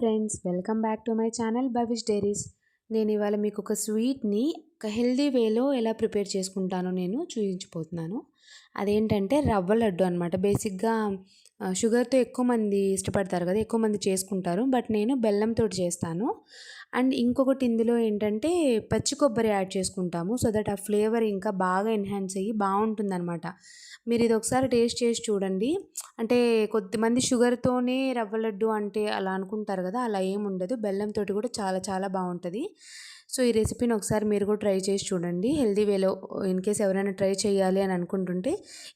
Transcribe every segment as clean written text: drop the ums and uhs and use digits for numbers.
Friends, welcome back to my channel Bhavish diaries. నేను ఇవాళ మీకు ఒక స్వీట్ని ఒక హెల్దీ వేలో ఎలా ప్రిపేర్ చేసుకుంటానో నేను చూపించబోతున్నాను. అదేంటంటే రవ్వ లడ్డు అనమాట. బేసిక్గా షుగర్తో ఎక్కువ మంది ఇష్టపడతారు కదా, ఎక్కువ మంది చేసుకుంటారు. బట్ నేను బెల్లంతో చేస్తాను. అండ్ ఇంకొకటి ఇందులో ఏంటంటే పచ్చి కొబ్బరి యాడ్ చేసుకుంటాము. సో దట్ ఆ ఫ్లేవర్ ఇంకా బాగా ఎన్హాన్స్ అయ్యి బాగుంటుందన్నమాట. మీరు ఇది ఒకసారి టేస్ట్ చేసి చూడండి. అంటే కొద్దిమంది షుగర్తోనే రవ్వ లడ్డు అంటే అలా అనుకుంటారు కదా, అలా ఏమి ఉండదు. బెల్లంతో కూడా చాలా చాలా బాగుంటుంది. సో ఈ రెసిపీని ఒకసారి మీరు కూడా ట్రై చేసి చూడండి హెల్దీ వేలో. ఇన్ కేస్ ఎవరైనా ట్రై చేయాలి అని అనుకుంటుంటే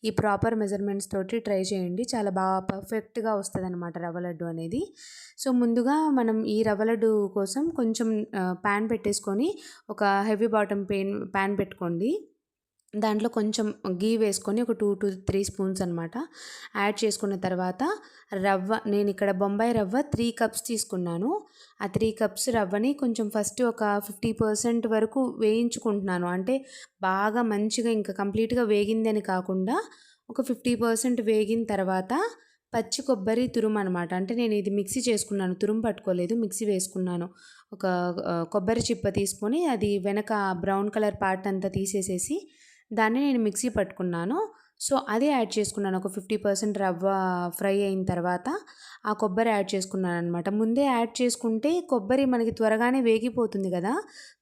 ఈ ప్రాపర్ మెజర్మెంట్స్ తోటి ట్రై చేయండి. చాలా బాగా పర్ఫెక్ట్గా వస్తుంది అనమాట రవ్వ లడ్డు అనేది. సో ముందుగా మనం ఈ రవ్వ లడ్డు కోసం కొంచెం ప్యాన్ పెట్టేసుకొని ఒక హెవీ బాటమ్ ప్యాన్ పెట్టుకోండి. దాంట్లో కొంచెం గీ వేసుకొని ఒక 2 to 3 స్పూన్స్ అనమాట యాడ్ చేసుకున్న తర్వాత రవ్వ, నేను ఇక్కడ బొంబాయి రవ్వ 3 కప్స్ తీసుకున్నాను. ఆ 3 కప్స్ రవ్వని కొంచెం ఫస్ట్ ఒక 50% వరకు వేయించుకుంటున్నాను. అంటే బాగా మంచిగా ఇంకా కంప్లీట్గా వేగింది అని కాకుండా ఒక 50% వేగిన తర్వాత పచ్చి కొబ్బరి తురుము అనమాట. అంటే నేను ఇది మిక్సీ చేసుకున్నాను, తురుము పట్టుకోలేదు, మిక్సీ వేసుకున్నాను. ఒక కొబ్బరి చిప్ప తీసుకొని అది వెనక బ్రౌన్ కలర్ పార్ట్ అంతా తీసేసేసి దాన్ని నేను మిక్సీ పట్టుకున్నాను. సో అదే యాడ్ చేసుకున్నాను. ఒక 50% రవ్వ ఫ్రై అయిన తర్వాత ఆ కొబ్బరి యాడ్ చేసుకున్నాను అనమాట. ముందే యాడ్ చేసుకుంటే కొబ్బరి మనకి త్వరగానే వేగిపోతుంది కదా,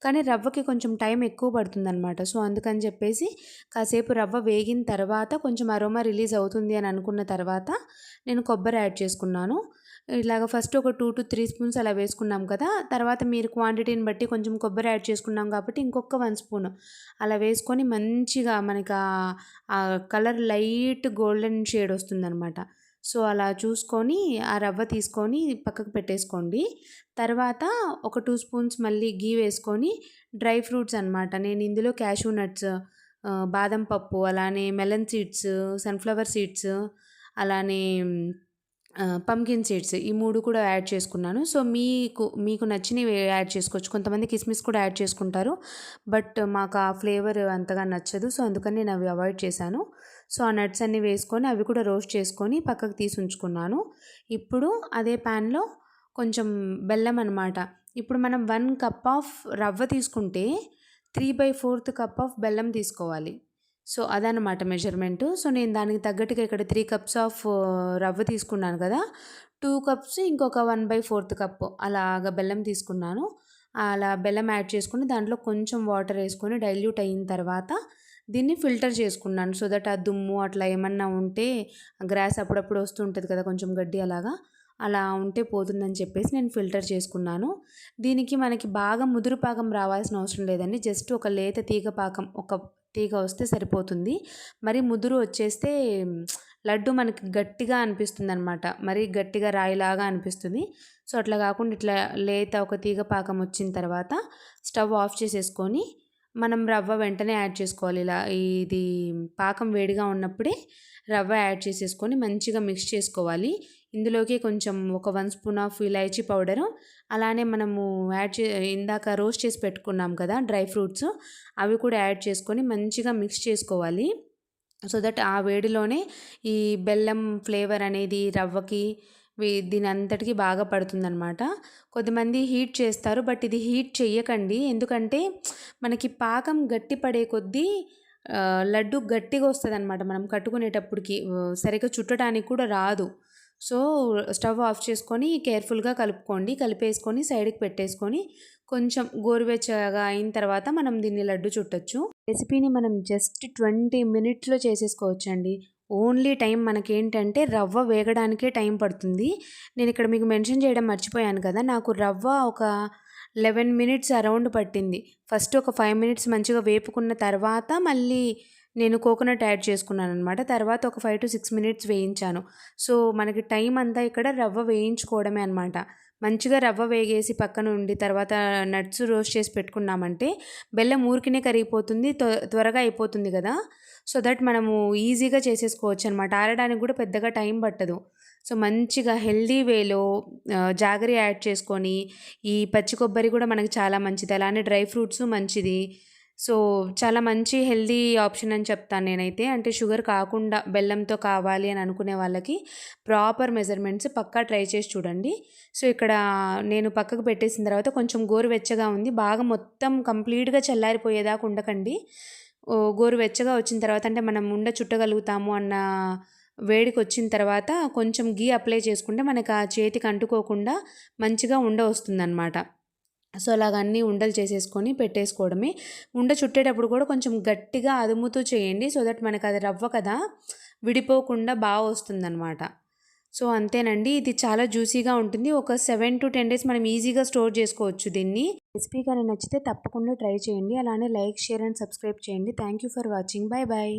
కానీ రవ్వకి కొంచెం టైం ఎక్కువ పడుతుంది అనమాట. సో అందుకని చెప్పేసి కాసేపు రవ్వ వేగిన తర్వాత కొంచెం అరోమా రిలీజ్ అవుతుంది అని అనుకున్న తర్వాత నేను కొబ్బరి యాడ్ చేసుకున్నాను. ఇలాగ ఫస్ట్ ఒక 2 to 3 స్పూన్స్ అలా వేసుకున్నాం కదా, తర్వాత మీరు క్వాంటిటీని బట్టి కొంచెం కొబ్బరి యాడ్ చేసుకున్నాం కాబట్టి ఇంకొక 1 స్పూన్ అలా వేసుకొని మంచిగా మనకి ఆ కలర్ లైట్ గోల్డెన్ షేడ్ వస్తుందన్నమాట. సో అలా చూసుకొని ఆ రవ్వ తీసుకొని పక్కకు పెట్టేసుకోండి. తర్వాత ఒక 2 స్పూన్స్ మళ్ళీ గీ వేసుకొని డ్రై ఫ్రూట్స్ అనమాట. నేను ఇందులో క్యాషూ నట్స్, బాదం పప్పు, అలానే మెలన్ సీడ్స్, సన్ఫ్లవర్ సీడ్స్, అలానే పంకిన్ సీడ్స్, ఈ 3 కూడా యాడ్ చేసుకున్నాను. సో మీకు నచ్చినవి యాడ్ చేసుకోవచ్చు. కొంతమంది కిస్మిస్ కూడా యాడ్ చేసుకుంటారు, బట్ మాకు ఆ ఫ్లేవర్ అంతగా నచ్చదు. సో అందుకని నేను అవి అవాయిడ్ చేశాను. సో ఆ నట్స్ అన్నీ వేసుకొని అవి కూడా రోస్ట్ చేసుకొని పక్కకు తీసి ఉంచుకున్నాను. ఇప్పుడు అదే ప్యాన్లో కొంచెం బెల్లం అనమాట. ఇప్పుడు మనం 1 కప్ ఆఫ్ రవ్వ తీసుకుంటే 3/4 కప్ ఆఫ్ బెల్లం తీసుకోవాలి. సో అదనమాట మెజర్మెంటు. సో నేను దానికి తగ్గట్టుగా ఇక్కడ 3 కప్స్ ఆఫ్ రవ్వ తీసుకున్నాను కదా, 2 కప్స్ ఇంకొక 1/4 కప్పు అలాగ బెల్లం తీసుకున్నాను. అలా బెల్లం యాడ్ చేసుకుని దాంట్లో కొంచెం వాటర్ వేసుకొని డైల్యూట్ అయిన తర్వాత దీన్ని ఫిల్టర్ చేసుకున్నాను. సో దట్ ఆ దుమ్ము అట్లా ఏమన్నా ఉంటే, గ్రాస్ అప్పుడప్పుడు వస్తుంటుంది కదా కొంచెం గడ్డి అలా ఉంటే పోతుందని చెప్పేసి నేను ఫిల్టర్ చేసుకున్నాను. దీనికి మనకి బాగా ముదురు పాకం రావాల్సిన అవసరం లేదండి. జస్ట్ ఒక లేత తీగ పాకం, ఒక తీగ వస్తే సరిపోతుంది. మరి ముదురు వచ్చేస్తే లడ్డు మనకి గట్టిగా అనిపిస్తుంది అనమాట, మరి గట్టిగా రాయిలాగా అనిపిస్తుంది. సో అట్లా కాకుండా ఇట్లా లేత ఒక తీగ పాకం వచ్చిన తర్వాత స్టవ్ ఆఫ్ చేసేసుకొని మనం రవ్వ వెంటనే యాడ్ చేసుకోవాలి. ఇలా ఇది పాకం వేడిగా ఉన్నప్పుడే రవ్వ యాడ్ చేసేసుకొని మంచిగా మిక్స్ చేసుకోవాలి. ఇందులోకి కొంచెం ఒక 1 స్పూన్ ఆఫ్ ఇలాచీ పౌడరు, అలానే మనము ఇందాక రోస్ట్ చేసి పెట్టుకున్నాం కదా డ్రై ఫ్రూట్స్, అవి కూడా యాడ్ చేసుకొని మంచిగా మిక్స్ చేసుకోవాలి. సో దట్ ఆ వేడిలోనే ఈ బెల్లం ఫ్లేవర్ అనేది రవ్వకి దీని అంతటికి బాగా పడుతుందన్నమాట. కొద్దిమంది హీట్ చేస్తారు, బట్ ఇది హీట్ చెయ్యకండి. ఎందుకంటే మనకి పాకం గట్టి పడే కొద్దీ లడ్డు గట్టిగా వస్తుంది అనమాట. మనం కట్టుకునేటప్పటికి సరిగ్గా చుట్టడానికి కూడా రాదు. సో స్టవ్ ఆఫ్ చేసుకొని కేర్ఫుల్గా కలుపుకోండి. కలిపేసుకొని సైడ్కి పెట్టేసుకొని కొంచెం గోరువెచ్చగా అయిన తర్వాత మనం దీన్ని లడ్డు చుట్టచ్చు. రెసిపీని మనం జస్ట్ 20 మినిట్స్లో చేసేసుకోవచ్చండి. ఓన్లీ టైం మనకేంటంటే రవ్వ వేగడానికే టైం పడుతుంది. నేను ఇక్కడ మీకు మెన్షన్ చేయడం మర్చిపోయాను కదా, నాకు రవ్వ ఒక 11 మినిట్స్ అరౌండ్ పట్టింది. ఫస్ట్ ఒక 5 మినిట్స్ మంచిగా వేపుకున్న తర్వాత మళ్ళీ నేను కోకోనట్ యాడ్ చేసుకున్నాను అనమాట. తర్వాత ఒక 5 to 6 మినిట్స్ వేయించాను. సో మనకి టైం అంతా ఇక్కడ రవ్వ వేయించుకోవడమే అనమాట. మంచిగా రవ్వ వేగేసి పక్కన ఉండి తర్వాత నట్స్ రోస్ట్ చేసి పెట్టుకున్నామంటే బెల్లం ఊరికినే కరిగిపోతుంది, త్వరగా అయిపోతుంది కదా. సో దట్ మనము ఈజీగా చేసేసుకోవచ్చు అనమాట. ఆరడానికి కూడా పెద్దగా టైం పట్టదు. సో మంచిగా హెల్దీ వేలో జాగరి యాడ్ చేసుకొని, ఈ పచ్చి కొబ్బరి కూడా మనకి చాలా మంచిది, అలానే డ్రై ఫ్రూట్స్ మంచిది. సో, చాలా మంచి హెల్తీ ఆప్షన్ అని చెప్తాను నేనైతే. అంటే షుగర్ కాకుండా బెల్లంతో కావాలి అని అనుకునే వాళ్ళకి ప్రాపర్ మెజర్‌మెంట్స్ పక్కా ట్రై చేసి చూడండి. సో, ఇక్కడ నేను పక్కకు పెట్టేసిన తర్వాత కొంచెం గోరువెచ్చగా ఉంది. బాగా మొత్తం కంప్లీట్‌గా చల్లారిపోయేదాకా ఉండకండి. గోరువెచ్చగా వచ్చిన తర్వాత అంటే మనం ఉండ చుట్టగలుగుతాము అన్న వేడికొచ్చిన తర్వాత కొంచెం ఘీ అప్లై చేసుకుంటే మనకు ఆ చేతికి అంటుకోకుండా మంచిగా ఉండ వస్తుందనమాట. సో, అలాగ అన్నీ ఉండలు చేసేసుకొని పెట్టేసుకోవడమే. ఉండ చుట్టేటప్పుడు కూడా కొంచెం గట్టిగా అదుముతూ చేయండి. సో దట్ మనకది రవ్వ కదా! విడిపోకుండా వస్తుందనమాట. సో, అంతేనండి. ఇది చాలా జ్యూసీగా ఉంటుంది. ఒక 7-10 డేస్ మనం ఈజీగా స్టోర్ చేసుకోవచ్చు దీన్ని. రెసిపీ గాని నచ్చితే తప్పకుండా ట్రై చేయండి. అలానే లైక్, షేర్ అండ్ సబ్స్క్రైబ్ చేయండి. Thank you for watching. Bye bye.